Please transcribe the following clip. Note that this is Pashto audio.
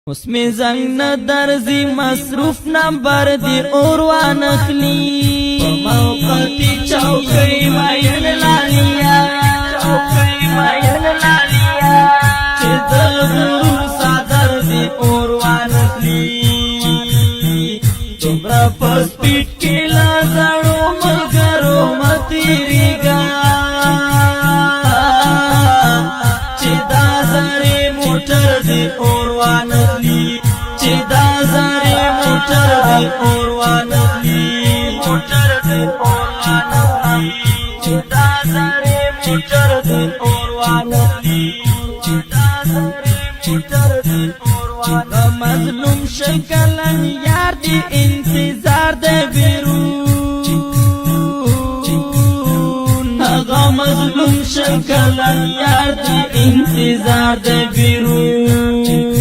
اسمی زنگ ندرزی مصروف نمبر دی اوروان اخلی موقتی چوکی مین لالیا چوکی مین لالیا چه دغرور صدر دی اوروان اخلی تمرا پس پیٹ کلا زڑو ملگرو متیریگا چه دا زری موٹر دی اوروان چه دا زاری موٹر دی اوروان اخلی موٹر دی اوروان اخلی چه دا زاری موٹر دی اوروان اخلی چه دا زاری موٹر دی اوروان اخلی مظلوم شکلن یار دی انتظار دی بیرون اغا مظلوم شکلن یار دی انتظار دی بیرون